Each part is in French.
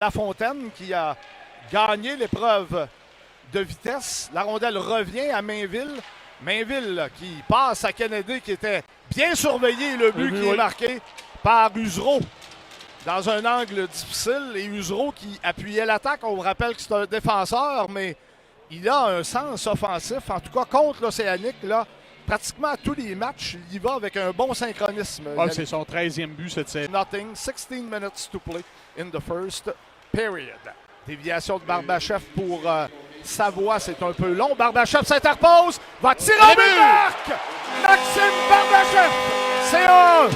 Lafontaine qui a gagné l'épreuve de vitesse. La rondelle revient à Mainville. Mainville qui passe à Kennedy qui était bien surveillé. Le but qui est marqué par Usereau dans un angle difficile. Et Usereau qui appuyait l'attaque. On vous rappelle que c'est un défenseur, mais il a un sens offensif. En tout cas, contre l'Océanique, là, pratiquement à tous les matchs, il y va avec un bon synchronisme. C'est son 13e but cette série. Nothing. 16 minutes to play in the first period. Déviation de Barbachev pour Savoie, c'est un peu long. Barbachev s'interpose, va tirer au but! Marc! Maxime Barbachev, c'est un!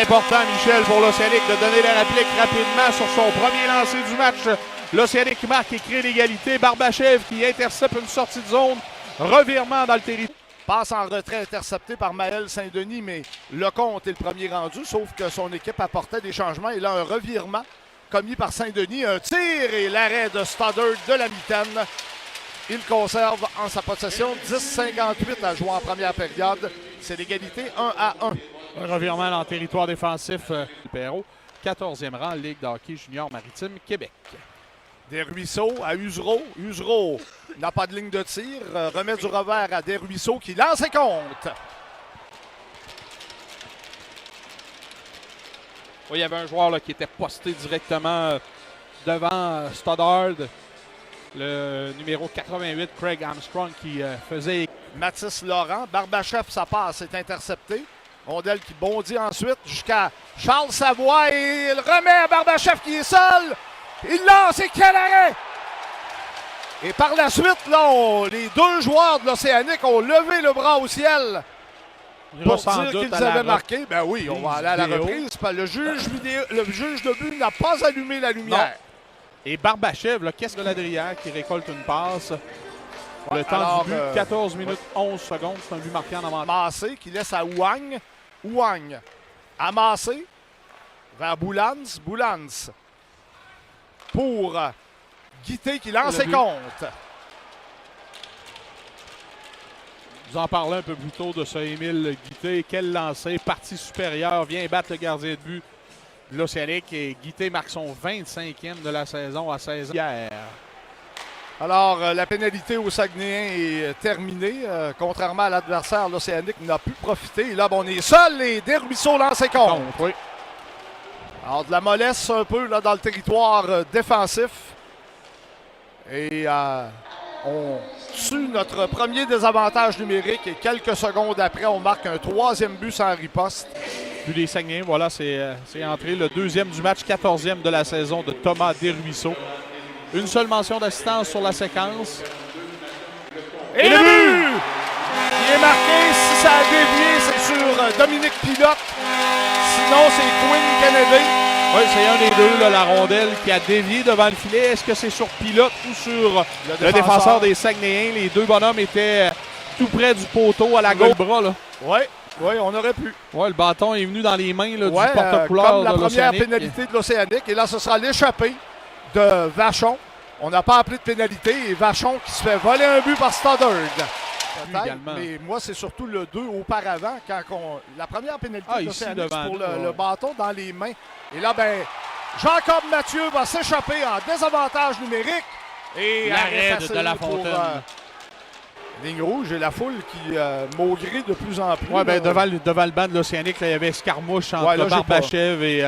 Important, Michel, pour l'Océanique de donner la réplique rapidement sur son premier lancer du match. L'Océanique marque et crée l'égalité. Barbachev qui intercepte une sortie de zone. Revirement dans le territoire. Passe en retrait intercepté par Maël Saint-Denis, mais Lecomte est le premier rendu, sauf que son équipe apportait des changements. Et là, un revirement commis par Saint-Denis, un tir et l'arrêt de Stoddard de la mitaine. Il conserve en sa possession 10-58 à jouer en première période. C'est l'égalité 1-1. Un revirement dans le territoire défensif. Perrault, 14e rang, Ligue de hockey junior maritime Québec. Desruisseaux à Usereau. Usereau n'a pas de ligne de tir. Remet du revers à Desruisseaux qui lance et compte. Oui, il y avait un joueur là, qui était posté directement devant Stoddard. Le numéro 88, Craig Armstrong, qui faisait... Mathis Laurent. Barbachev, sa passe est interceptée. Rondelle qui bondit ensuite jusqu'à Charles Savoie et il remet à Barbachev qui est seul. Il lance et quel arrêt! Et par la suite, là, les deux joueurs de l'Océanique ont levé le bras au ciel pour dire qu'ils avaient marqué. Ben oui, on va aller à la reprise. Le juge de but n'a pas allumé la lumière. Non. Et Barbachev, qu'est-ce que Ladrière qui récolte une passe? Le temps du but, 14 minutes 11 secondes. C'est un but marqué en avantage. Massé qui laisse à Ouang. Ouang amassé vers Boulans. Boulans pour Guité qui lance et compte. Vous en parlez un peu plus tôt de ce Émile Guité. Quel lancer, partie supérieure, vient battre le gardien de but de l'Océanique. Et Guité marque son 25e de la saison à 16 ans hier. Alors, la pénalité au Saguenayen est terminée. Contrairement à l'adversaire, l'Océanique n'a pu profiter. Et là, on est seul et Desruisseaux lance et compte. Oui. Alors, de la mollesse un peu là, dans le territoire défensif. Et on tue notre premier désavantage numérique. Et quelques secondes après, on marque un troisième but sans riposte. But des Saguenayens, voilà, c'est entré le deuxième du match, 14e de la saison de Thomas Desruisseaux. Une seule mention d'assistance sur la séquence. Et le but! Il est marqué. Si ça a dévié, c'est sur Dominique Pilote. Sinon, c'est Quinn Kennedy. Oui, c'est un des deux, là, la rondelle qui a dévié devant le filet. Est-ce que c'est sur Pilote ou sur le défenseur des Saguenayens? Les deux bonhommes étaient tout près du poteau à la gauche. Le bras, là. Oui, on aurait pu. Oui, le bâton est venu dans les mains là, du porte-couleur comme la de première l'Océanique. pénalité de l'Océanique. Et là, ce sera l'échappée de Vachon. On n'a pas appelé de pénalité. Et Vachon qui se fait voler un but par Stoddard. Mais moi, c'est surtout le 2 auparavant. La première pénalité de l'Océanique, c'est pour le bâton dans les mains. Et là, Jacob Mathieu va s'échapper en désavantage numérique. Et l'arrêt de Lafontaine. Ligne rouge et la foule qui maugrit de plus en plus. Oui, devant le banc de l'Océanique, il y avait escarmouche entre Barbachev et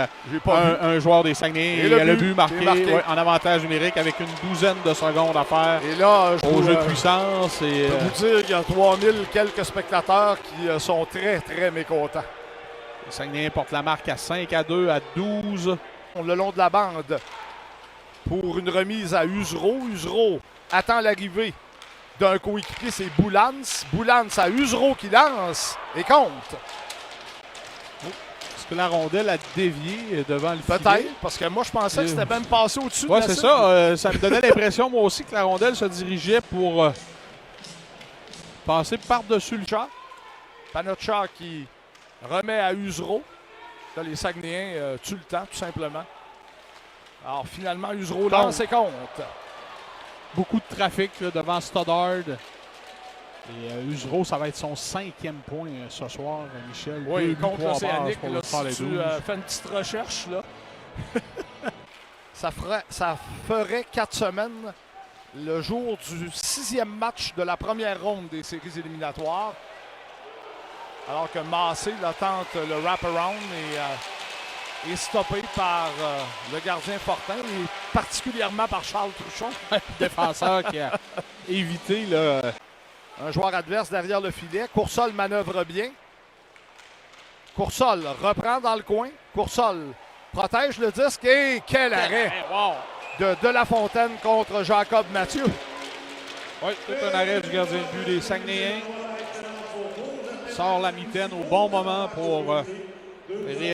un joueur des Saguenayens. Et le but marqué en avantage numérique avec une douzaine de secondes à faire et là, au jeu de puissance. Je peux vous dire qu'il y a 3000 quelques spectateurs qui sont très, très mécontents. Les Saguenayens portent la marque à 5-2, à 12. Le long de la bande pour une remise à Usereau. Usereau attend l'arrivée d'un coéquipier, c'est Boulans. Boulans à Usereau qui lance et compte. Est-ce que la rondelle a dévié devant le filet? Peut-être, parce que moi, je pensais que c'était même passé au-dessus de la c'est ça. Ça me donnait l'impression, moi aussi, que la rondelle se dirigeait pour passer par-dessus le chat. Panocha qui remet à Usereau. Là, les Saguenayens tuent le temps, tout simplement. Alors, finalement, Usereau lance et compte. Beaucoup de trafic là, devant Stoddard. Et Usereau, ça va être son 5e point ce soir, Michel. Oui, contre l'Océanique. Si tu fais une petite recherche, là. Ça ferait 4 semaines, le jour du 6e match de la première ronde des séries éliminatoires. Alors que Massé tente le wrap-around et est stoppé par le gardien Fortin et particulièrement par Charles Truchon. Défenseur qui a évité un joueur adverse derrière le filet. Coursol manœuvre bien. Coursol reprend dans le coin. Coursol protège le disque et quel arrêt de La Fontaine contre Jacob Mathieu. Oui, tout un arrêt du gardien de but des Saguenayens. Sort la mitaine au bon moment pour